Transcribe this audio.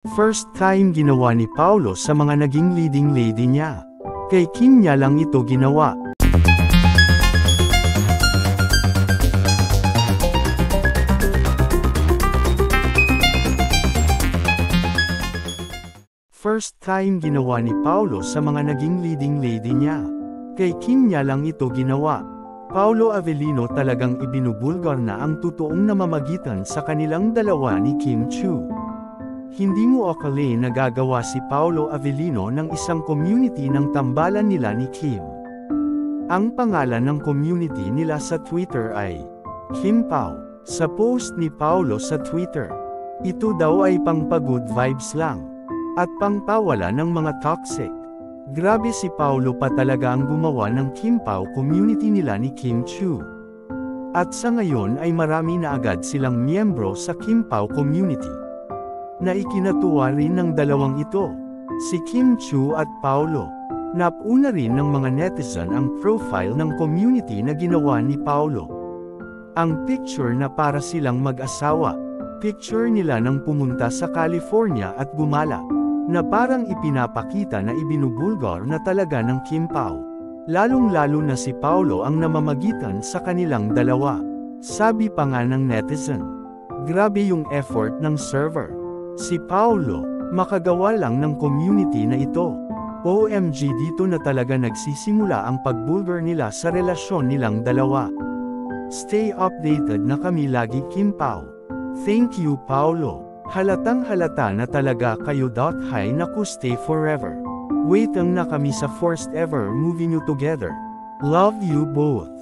First time ginawa ni Paolo sa mga naging leading lady niya. Kay Kim niya lang ito ginawa. First time ginawa ni Paolo sa mga naging leading lady niya. Kay Kim niya lang ito ginawa. Paolo Avellino talagang ibinubulgar na ang totoong namamagitan sa kanilang dalawa ni Kim Chiu. Hindi mo akalain na gagawa si Paolo Avellino ng isang community ng tambalan nila ni Kim. Ang pangalan ng community nila sa Twitter ay Kim Pao. Sa post ni Paolo sa Twitter, ito daw ay pang pa-good vibes lang at pangpawala ng mga toxic. Grabe, si Paolo pa talaga ang gumawa ng Kim Pao community nila ni Kim Chiu. At sa ngayon ay marami na agad silang miyembro sa Kim Pao community. Na ikinatuwa rin ng dalawang ito, si Kim Chiu at Paolo. Napuna rin ng mga netizen ang profile ng community na ginawa ni Paolo. Ang picture na para silang mag-asawa, picture nila nang pumunta sa California at gumala, na parang ipinapakita na ibinubulgar na talaga ng Kim Pao. Lalong-lalo na si Paolo ang namamagitan sa kanilang dalawa. Sabi pa nga ng netizen, grabe yung effort ng server. Si Paolo, makagawa lang ng community na ito. OMG, dito na talaga nagsisimula ang pagbulgar nila sa relasyon nilang dalawa. Stay updated na kami lagi, Kim Pao. Thank you, Paolo. Halatang halata na talaga kayo. Hi, naku, stay forever. Waiting na kami sa first ever movie nyo together. Love you both.